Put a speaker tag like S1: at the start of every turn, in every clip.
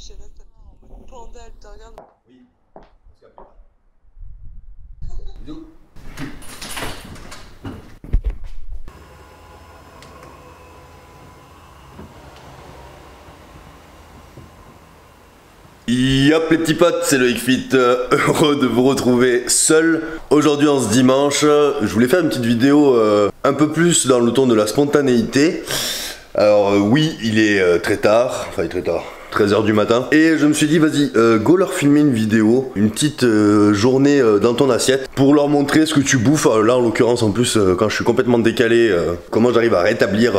S1: je reste en mode panda, elle te regarde.
S2: Oui, on se capte pas. Bisous. Yop les petits potes, c'est Loïc Fit, heureux de vous retrouver seul. Aujourd'hui en ce dimanche, je voulais faire une petite vidéo un peu plus dans le ton de la spontanéité. Alors oui, il est très tard, enfin il est très tard, 13h du matin. Et je me suis dit vas-y, go leur filmer une vidéo, une petite journée dans ton assiette pour leur montrer ce que tu bouffes. Là en l'occurrence en plus quand je suis complètement décalé, comment j'arrive à rétablir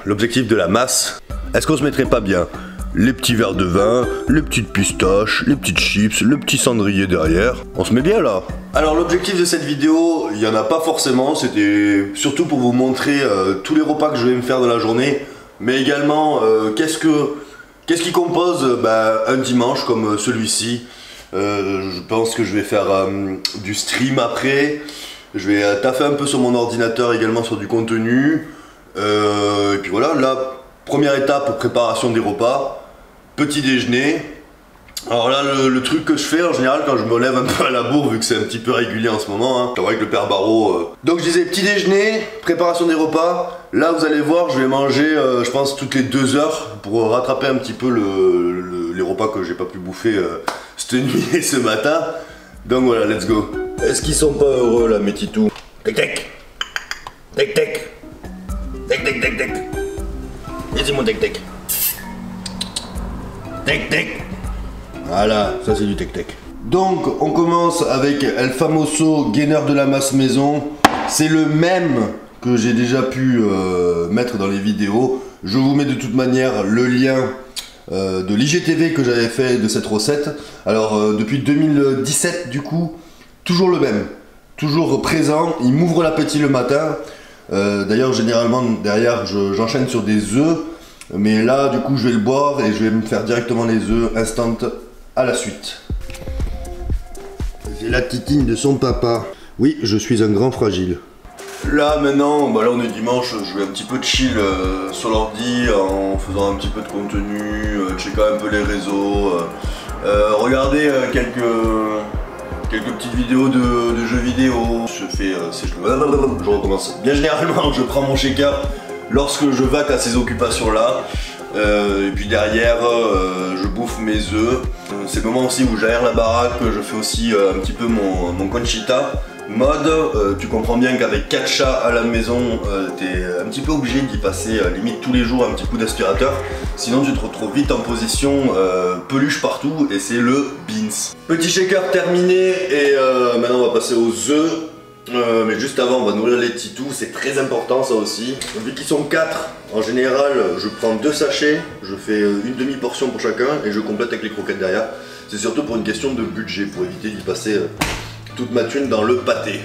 S2: l'objectif de la masse. Est-ce qu'on se mettrait pas bien les petits verres de vin, les petites pistaches, les petites chips, le petit cendrier derrière. On se met bien là. Alors l'objectif de cette vidéo, il n'y en a pas forcément. C'était surtout pour vous montrer tous les repas que je vais me faire de la journée. Mais également, qu'est-ce qui compose un dimanche comme celui-ci. Je pense que je vais faire du stream après. Je vais taffer un peu sur mon ordinateur également sur du contenu. Et puis voilà, la première étape, préparation des repas. Petit déjeuner. Alors là le truc que je fais en général quand je me lève un peu à la bourre, vu que c'est un petit peu régulier en ce moment, hein. C'est vrai que le père Barreau. Donc je disais petit déjeuner, préparation des repas. Là vous allez voir, je vais manger je pense toutes les 2 heures pour rattraper un petit peu les repas que j'ai pas pu bouffer cette nuit et ce matin. Donc voilà, let's go. Est-ce qu'ils sont pas heureux là mes titous? Tec tec. Tec tec. Tec tec tec tec. Vas-y mon tec tec. Tec tec. Voilà, ça c'est du tec tec. Donc on commence avec El Famoso Gainer de la masse maison. C'est le même que j'ai déjà pu mettre dans les vidéos. Je vous mets de toute manière le lien de l'IGTV que j'avais fait de cette recette. Alors depuis 2017 du coup, toujours le même. Toujours présent, il m'ouvre l'appétit le matin. D'ailleurs généralement derrière j'enchaîne sur des œufs. Mais là du coup je vais le boire et je vais me faire directement les œufs instant à la suite. C'est la titine de son papa. Oui, je suis un grand fragile. Là maintenant, là on est dimanche, je vais un petit peu chill sur l'ordi en faisant un petit peu de contenu, checker un peu les réseaux, regarder quelques petites vidéos de jeux vidéo. Je recommence. Bien généralement je prends mon shaker lorsque je vaque à ces occupations là, et puis derrière je bouffe mes œufs. C'est le moment aussi où j'aère la baraque, je fais aussi un petit peu mon Conchita mode. Tu comprends bien qu'avec 4 chats à la maison, t'es un petit peu obligé d'y passer limite tous les jours un petit coup d'aspirateur, sinon tu te retrouves vite en position peluche partout, et c'est le beans. Petit shaker terminé, et maintenant on va passer aux œufs. Mais juste avant on va nourrir les titous, c'est très important ça aussi. Vu qu'ils sont 4, en général je prends 2 sachets, je fais une demi-portion pour chacun et je complète avec les croquettes derrière. C'est surtout pour une question de budget, pour éviter d'y passer toute ma thune dans le pâté.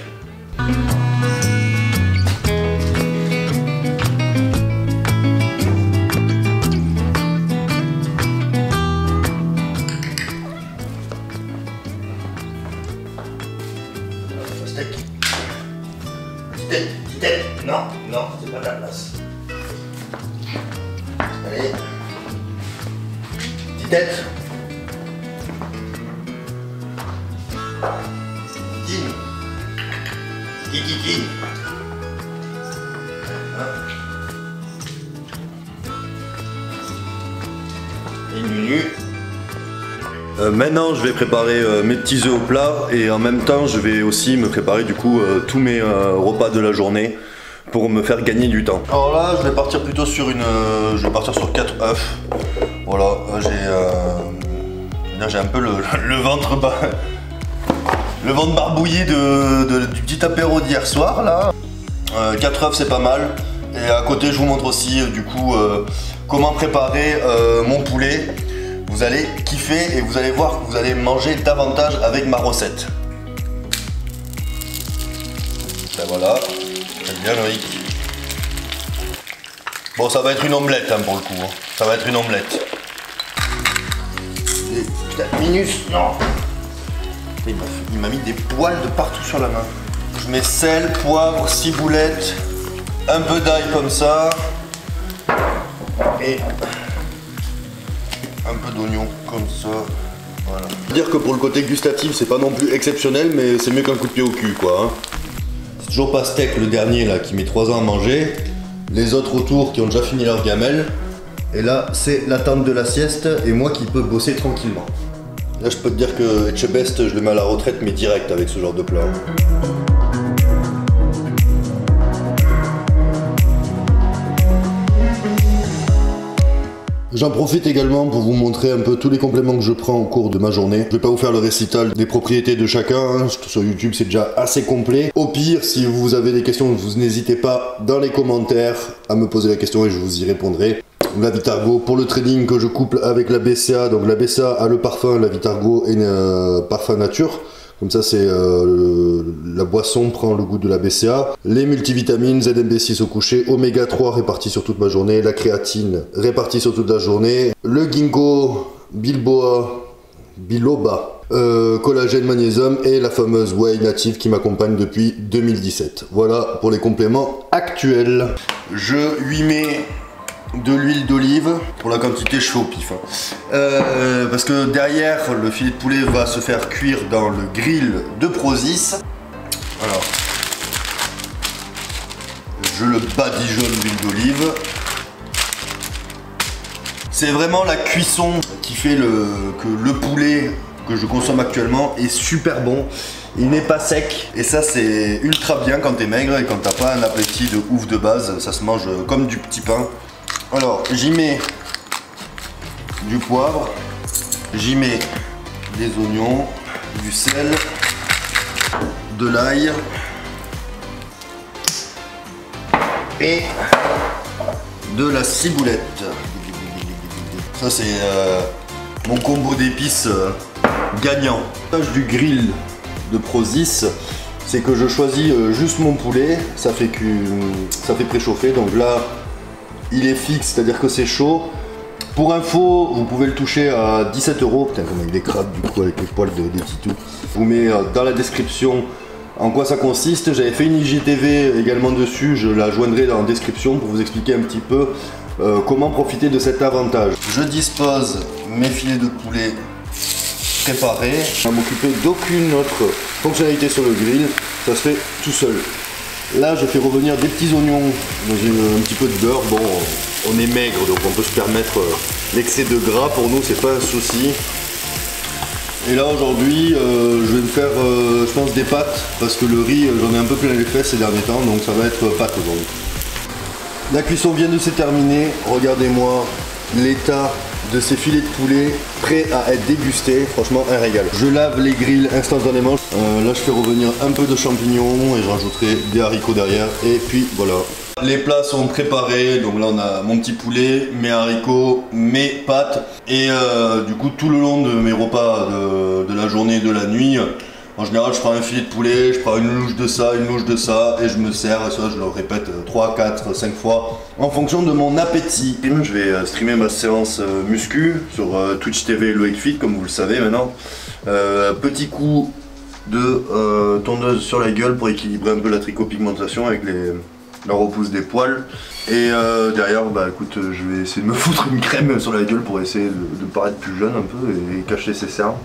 S2: Tête, non, c'est pas ta place. Allez. Petite tête. Tine. Tine. Une minute. Maintenant je vais préparer mes petits œufs au plat, et en même temps je vais aussi me préparer du coup tous mes repas de la journée pour me faire gagner du temps. Alors là je vais partir plutôt sur je vais partir sur 4 œufs. Voilà, j'ai un peu le ventre barbouillé du petit apéro d'hier soir là. 4 œufs c'est pas mal. Et à côté je vous montre aussi du coup comment préparer mon poulet. Vous allez kiffer et vous allez voir que vous allez manger davantage avec ma recette. Ben voilà, très bien Loïc. Bon, ça va être une omelette hein, pour le coup, hein. Ça va être une omelette. Putain, Minus, non. Il m'a mis des poils de partout sur la main. Je mets sel, poivre, ciboulette, un peu d'ail comme ça. Et un peu d'oignon comme ça. Voilà. Dire que pour le côté gustatif, c'est pas non plus exceptionnel, mais c'est mieux qu'un coup de pied au cul, quoi. Hein. C'est toujours pas steak le dernier là qui met 3 ans à manger. Les autres autour qui ont déjà fini leur gamelle. Et là, c'est l'attente de la sieste et moi qui peux bosser tranquillement. Là, je peux te dire que Etchebest, je le mets à la retraite, mais direct avec ce genre de plat. J'en profite également pour vous montrer un peu tous les compléments que je prends au cours de ma journée. Je vais pas vous faire le récital des propriétés de chacun, hein. Sur YouTube c'est déjà assez complet. Au pire, si vous avez des questions, vous n'hésitez pas dans les commentaires à me poser la question et je vous y répondrai. La Vitargo pour le trading que je couple avec la BCA, donc la BCA a le parfum, la Vitargo est parfum nature. Comme ça, c'est la boisson prend le goût de la BCA. Les multivitamines, ZMB6 au coucher, Oméga 3 répartis sur toute ma journée, la créatine répartie sur toute la journée, le ginkgo biloba, collagène, magnésium et la fameuse whey native qui m'accompagne depuis 2017. Voilà pour les compléments actuels. Je lui mets de l'huile d'olive, pour la quantité je fais au pif, hein. Parce que derrière le filet de poulet va se faire cuire dans le grill de Prozis. Alors je le badigeonne d'huile d'olive. C'est vraiment la cuisson qui fait que le poulet que je consomme actuellement est super bon. Il n'est pas sec et ça c'est ultra bien quand t'es maigre et quand t'as pas un appétit de ouf de base. Ça se mange comme du petit pain. Alors, j'y mets du poivre, j'y mets des oignons, du sel, de l'ail et de la ciboulette. Ça, c'est mon combo d'épices gagnant. L'avantage du grill de Prozis, c'est que je choisis juste mon poulet, ça fait préchauffer, donc là, il est fixe, c'est-à-dire que c'est chaud. Pour info, vous pouvez le toucher à 17 €. Putain, comme il est crade du coup avec les poils des titous. Je vous mets dans la description en quoi ça consiste. J'avais fait une IGTV également dessus, je la joindrai dans la description pour vous expliquer un petit peu comment profiter de cet avantage. Je dispose mes filets de poulet préparés. Je ne vais m'occuper d'aucune autre fonctionnalité sur le grill, ça se fait tout seul. Là, je fais revenir des petits oignons dans un petit peu de beurre. Bon, on est maigre, donc on peut se permettre l'excès de gras. Pour nous, c'est pas un souci. Et là, aujourd'hui, je vais me faire, je pense, des pâtes. Parce que le riz, j'en ai un peu plein les fesses ces derniers temps. Donc ça va être pâtes aujourd'hui. La cuisson vient de se terminer. Regardez-moi l'état de ces filets de poulet prêts à être dégustés. Franchement, un régal. Je lave les grilles instantanément. Là, je fais revenir un peu de champignons et je rajouterai des haricots derrière. Et puis voilà. Les plats sont préparés. Donc là, on a mon petit poulet, mes haricots, mes pâtes. Et du coup, tout le long de mes repas de la journée et de la nuit, en général, je prends un filet de poulet, je prends une louche de ça, et je me sers, et ça je le répète 3, 4, 5 fois, en fonction de mon appétit. Je vais streamer ma séance muscu sur Twitch TV Loic Fit, comme vous le savez maintenant. Petit coup de tondeuse sur la gueule pour équilibrer un peu la trichopigmentation avec la repousse des poils. Et derrière, bah écoute, je vais essayer de me foutre une crème sur la gueule pour essayer de paraître plus jeune un peu et cacher ses cernes.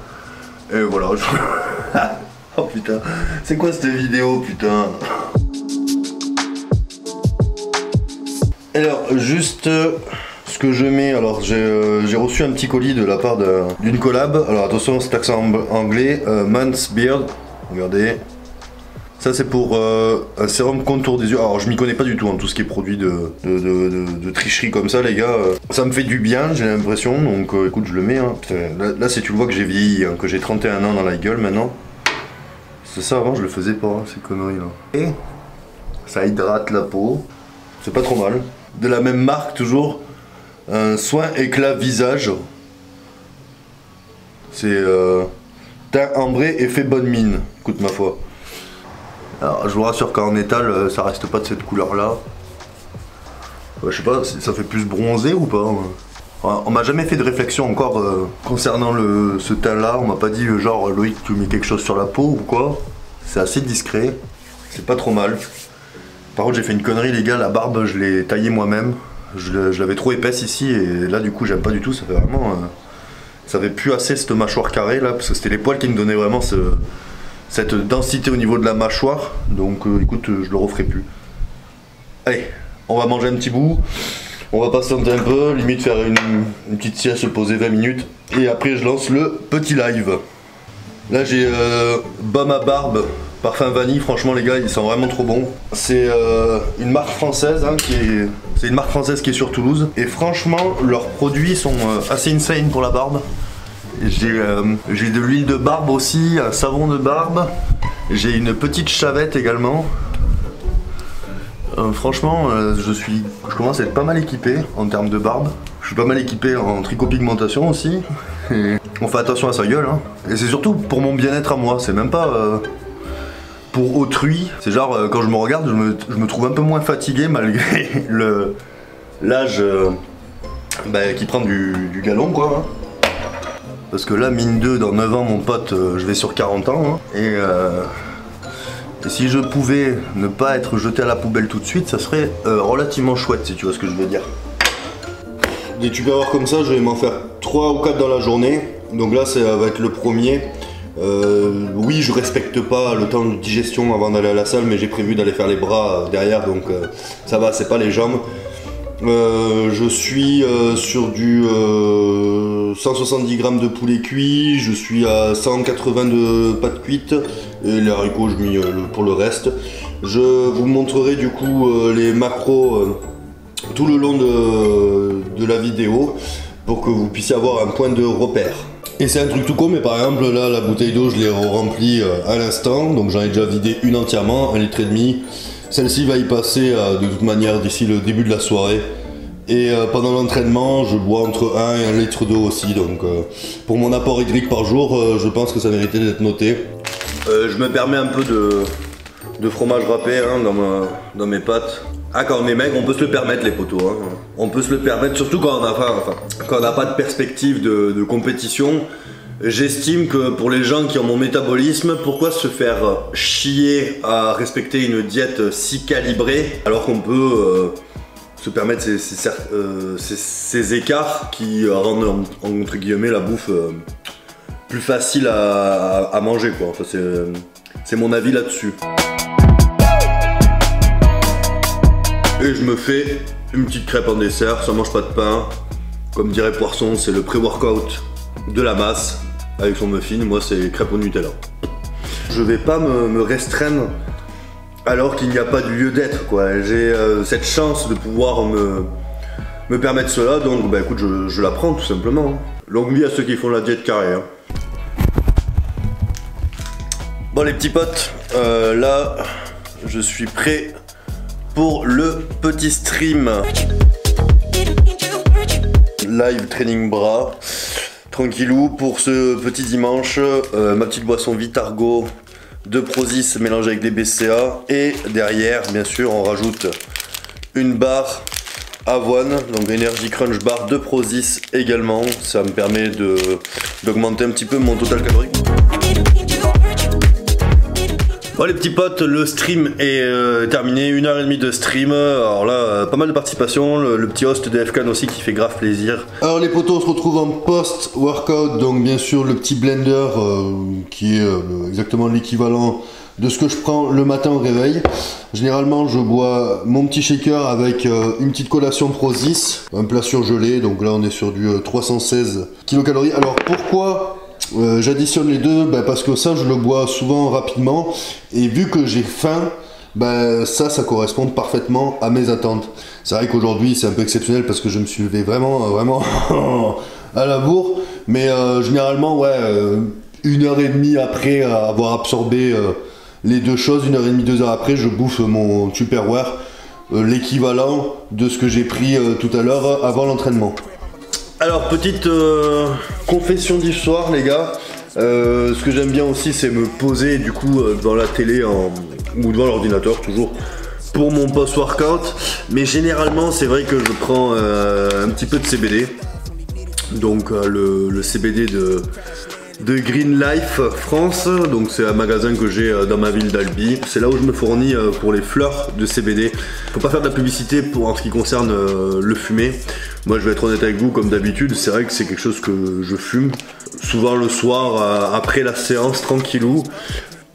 S2: Et voilà, oh putain, c'est quoi cette vidéo, putain? Alors, juste ce que je mets, alors j'ai reçu un petit colis de la part d'une collab. Alors attention, cet accent anglais, Man's Beard, regardez. Ça c'est pour un sérum contour des yeux. Alors je m'y connais pas du tout en tout ce qui est produit de tricherie comme ça les gars. Ça me fait du bien, j'ai l'impression, donc écoute je le mets. Hein. Là c'est tu le vois que j'ai vieilli, hein, que j'ai 31 ans dans la gueule maintenant. C'est ça avant je le faisais pas, hein, ces conneries là. Et ça hydrate la peau, c'est pas trop mal. De la même marque toujours, un soin éclat visage. C'est teint ambré effet bonne mine, écoute ma foi. Alors je vous rassure qu'en étal ça reste pas de cette couleur là. Je sais pas, ça fait plus bronzé ou pas. On m'a jamais fait de réflexion encore concernant ce teint là. On m'a pas dit genre Loïc tu mets quelque chose sur la peau ou quoi. C'est assez discret, c'est pas trop mal. Par contre j'ai fait une connerie les gars, la barbe je l'ai taillée moi-même. Je l'avais trop épaisse ici et là du coup j'aime pas du tout, ça fait vraiment Ça avait plus assez cette mâchoire carrée là, parce que c'était les poils qui me donnaient vraiment cette densité au niveau de la mâchoire. Donc écoute, je le referai plus. Allez, on va manger un petit bout. On va patienter un peu, limite faire une petite sieste, se poser 20 minutes. Et après je lance le petit live. Là j'ai Baume à barbe, parfum vanille, franchement les gars ils sont vraiment trop bons. C'est une marque française hein, c'est une marque française qui est sur Toulouse. Et franchement leurs produits sont assez insane pour la barbe. J'ai de l'huile de barbe aussi, un savon de barbe. J'ai une petite chavette également. Franchement je commence à être pas mal équipé en termes de barbe. Je suis pas mal équipé en tricot-pigmentation aussi. Et on fait attention à sa gueule hein. Et c'est surtout pour mon bien-être à moi, c'est même pas pour autrui. C'est genre quand je me regarde je me trouve un peu moins fatigué malgré l'âge qui prend du galon quoi hein. Parce que là mine 2 dans 9 ans mon pote je vais sur 40 ans hein. Et si je pouvais ne pas être jeté à la poubelle tout de suite, ça serait relativement chouette si tu vois ce que je veux dire. Des tupperwares comme ça, je vais m'en faire 3 ou 4 dans la journée. Donc là, ça va être le premier. Oui, je respecte pas le temps de digestion avant d'aller à la salle, mais j'ai prévu d'aller faire les bras derrière, donc ça va, c'est pas les jambes. Je suis sur du 170 g de poulet cuit, je suis à 180 de pâtes cuites et les haricots je mets pour le reste. Je vous montrerai du coup les macros tout le long de la vidéo pour que vous puissiez avoir un point de repère. Et c'est un truc tout con, mais par exemple là la bouteille d'eau je l'ai remplie à l'instant, donc j'en ai déjà vidé une entièrement, 1,5 litre. Celle-ci va y passer de toute manière d'ici le début de la soirée. Et pendant l'entraînement, je bois entre 1 et 1 litre d'eau aussi. Donc pour mon apport hydrique par jour, je pense que ça méritait d'être noté. Je me permets un peu de fromage râpé hein, dans mes pâtes. Ah, quand on est maigre, on peut se le permettre les potos. Hein. On peut se le permettre, surtout quand on n'a pas de perspective de compétition. J'estime que pour les gens qui ont mon métabolisme, pourquoi se faire chier à respecter une diète si calibrée alors qu'on peut se permettre ces écarts qui rendent entre guillemets la bouffe plus facile à manger quoi. Enfin, c'est mon avis là-dessus. Et je me fais une petite crêpe en dessert, ça mange pas de pain. Comme dirait Poisson, c'est le pré-workout de la masse avec son muffin. Moi c'est crêpe au Nutella. Je vais pas me restreindre alors qu'il n'y a pas de lieu d'être quoi. J'ai cette chance de pouvoir me permettre cela, donc bah écoute je la prends tout simplement. Longue vie à ceux qui font la diète carrée hein. Bon les petits potes, là je suis prêt pour le petit stream live training bras tranquillou pour ce petit dimanche. Ma petite boisson Vitargo de Prozis mélangée avec des BCA et derrière bien sûr on rajoute une barre avoine, donc Energy Crunch Bar de Prozis également. Ça me permet d'augmenter un petit peu mon total calorique. Bon les petits potes, le stream est terminé, 1h30 de stream. Alors là, pas mal de participation, le petit host de FCAN aussi qui fait grave plaisir. Alors les potos, on se retrouve en post-workout, donc bien sûr le petit blender qui est exactement l'équivalent de ce que je prends le matin au réveil. Généralement je bois mon petit shaker avec une petite collation Prozis, un plat surgelé, donc là on est sur du 316 kcal. Alors pourquoi j'additionne les deux? Parce que ça je le bois souvent rapidement et vu que j'ai faim, ça correspond parfaitement à mes attentes. C'est vrai qu'aujourd'hui c'est un peu exceptionnel parce que je me suis levé vraiment à la bourre, mais généralement ouais, 1h30 après avoir absorbé les deux choses, 1h30, 2 heures après, je bouffe mon Tupperware, l'équivalent de ce que j'ai pris tout à l'heure avant l'entraînement. Alors petite confession du soir les gars, ce que j'aime bien aussi c'est me poser du coup devant la télé ou devant l'ordinateur toujours pour mon post-workout, mais généralement c'est vrai que je prends un petit peu de CBD, donc le CBD de Green Life France, donc c'est un magasin que j'ai dans ma ville d'Albi. C'est là où je me fournis pour les fleurs de CBD. Faut pas faire de la publicité en ce qui concerne le fumet. Moi je vais être honnête avec vous, comme d'habitude, c'est vrai que c'est quelque chose que je fume souvent le soir après la séance, tranquillou.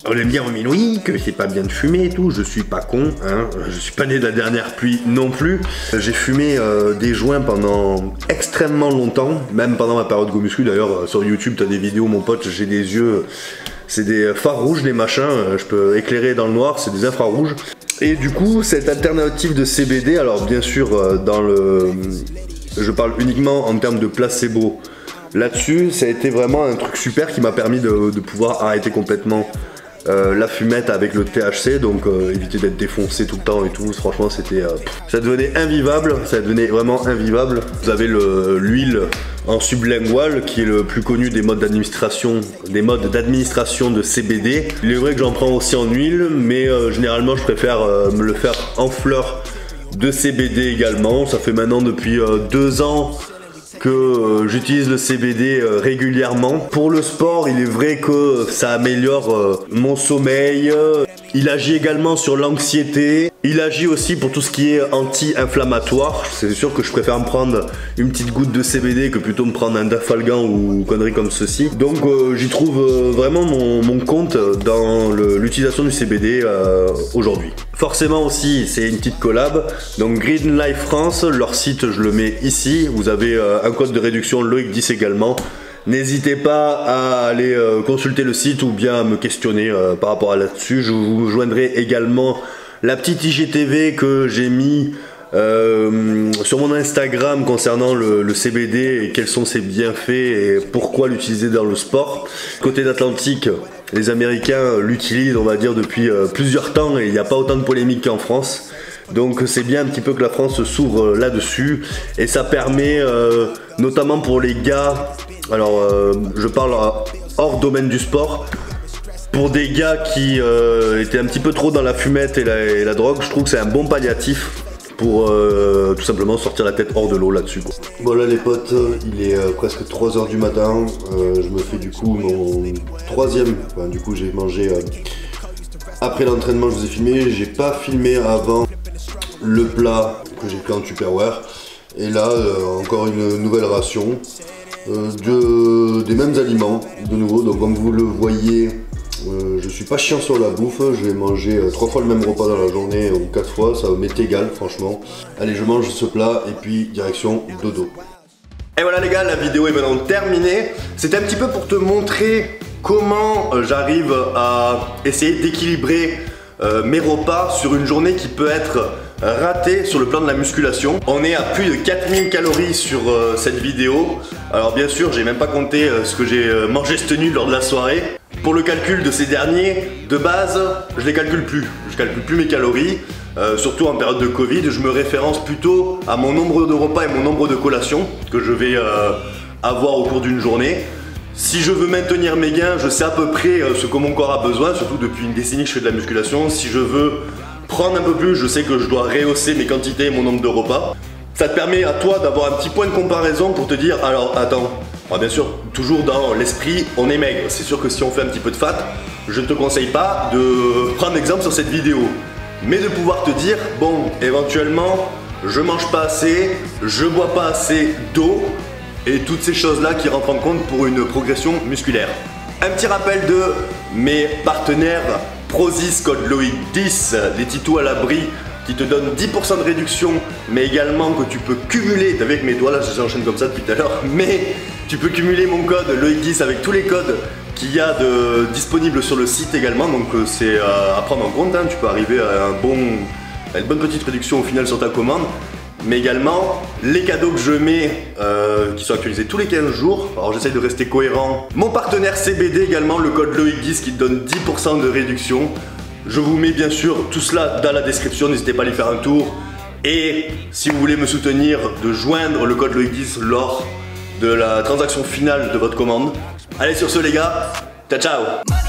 S2: On aime bien, oui, que c'est pas bien de fumer et tout, je suis pas con, hein, je suis pas né de la dernière pluie non plus. J'ai fumé des joints pendant extrêmement longtemps, même pendant ma période go muscu. D'ailleurs sur YouTube t'as des vidéos, mon pote, j'ai des yeux, c'est des phares rouges, les machins, je peux éclairer dans le noir, c'est des infrarouges. Et du coup cette alternative de CBD, alors bien sûr je parle uniquement en termes de placebo. Là-dessus, ça a été vraiment un truc super qui m'a permis de pouvoir arrêter complètement la fumette avec le THC, donc éviter d'être défoncé tout le temps et tout. Franchement, c'était, ça devenait invivable, ça devenait vraiment invivable. Vous avez l'huile en sublingual qui est le plus connu des modes d'administration, de CBD. Il est vrai que j'en prends aussi en huile, mais généralement je préfère me le faire en fleurs de CBD également. Ça fait maintenant depuis 2 ans que j'utilise le CBD régulièrement. Pour le sport, il est vrai que ça améliore mon sommeil. Il agit également sur l'anxiété. Il agit aussi pour tout ce qui est anti-inflammatoire. C'est sûr que je préfère me prendre une petite goutte de CBD que plutôt me prendre un Dafalgan ou conneries comme ceci. Donc j'y trouve vraiment mon compte dans l'utilisation du CBD aujourd'hui. Forcément aussi, c'est une petite collab. Donc Green Life France, leur site je le mets ici. Vous avez un code de réduction Loïc10 également. N'hésitez pas à aller consulter le site ou bien à me questionner par rapport à là-dessus. Je vous joindrai également la petite IGTV que j'ai mis sur mon Instagram concernant le CBD et quels sont ses bienfaits et pourquoi l'utiliser dans le sport. Côté d'Atlantique, les Américains l'utilisent, on va dire, depuis plusieurs temps et il n'y a pas autant de polémique qu'en France. Donc c'est bien un petit peu que la France s'ouvre là-dessus et ça permet notamment pour les gars, alors je parle hors domaine du sport, pour des gars qui étaient un petit peu trop dans la fumette et la drogue, je trouve que c'est un bon palliatif pour tout simplement sortir la tête hors de l'eau là-dessus. Voilà les potes, il est presque 3 h du matin, je me fais du coup mon troisième, enfin, du coup j'ai mangé après l'entraînement, je vous ai filmé, j'ai pas filmé avant le plat que j'ai fait en Tupperware et là encore une nouvelle ration des mêmes aliments de nouveau. Donc comme vous le voyez, je suis pas chiant sur la bouffe, je vais manger 3 fois le même repas dans la journée ou 4 fois, ça m'est égal franchement. Allez, je mange ce plat et puis direction dodo. Et voilà les gars, la vidéo est maintenant terminée. C'était un petit peu pour te montrer comment j'arrive à essayer d'équilibrer mes repas sur une journée qui peut être ratée sur le plan de la musculation. On est à plus de 4000 calories sur cette vidéo. Alors bien sûr, j'ai même pas compté ce que j'ai mangé cette nuit lors de la soirée. Pour le calcul de ces derniers, de base, je les calcule plus. Je calcule plus mes calories. Surtout en période de Covid, je me référence plutôt à mon nombre de repas et mon nombre de collations que je vais avoir au cours d'une journée. Si je veux maintenir mes gains, je sais à peu près ce que mon corps a besoin, surtout depuis une décennie que je fais de la musculation. Si je veux prendre un peu plus, je sais que je dois rehausser mes quantités et mon nombre de repas. Ça te permet à toi d'avoir un petit point de comparaison pour te dire, alors attends, bien sûr, toujours dans l'esprit, on est maigre. C'est sûr que si on fait un petit peu de fat, je ne te conseille pas de prendre exemple sur cette vidéo. Mais de pouvoir te dire, bon, éventuellement, je mange pas assez, je bois pas assez d'eau, et toutes ces choses-là qui rentrent en compte pour une progression musculaire. Un petit rappel de mes partenaires Prozis, code Loïc10, les Titos à l'abri qui te donnent 10% de réduction, mais également que tu peux cumuler, t'as vu avec mes doigts là, j'enchaîne comme ça depuis tout à l'heure, mais tu peux cumuler mon code Loïc10 avec tous les codes qu'il y a disponibles sur le site également, donc c'est à prendre en compte, hein. Tu peux arriver à une bonne petite réduction au final sur ta commande. Mais également les cadeaux que je mets qui sont actualisés tous les 15 jours. Alors j'essaye de rester cohérent. Mon partenaire CBD également, le code Loïc10 qui te donne 10% de réduction. Je vous mets bien sûr tout cela dans la description, n'hésitez pas à aller faire un tour. Et si vous voulez me soutenir, de joindre le code Loïc10 lors de la transaction finale de votre commande. Allez sur ce les gars, ciao ciao.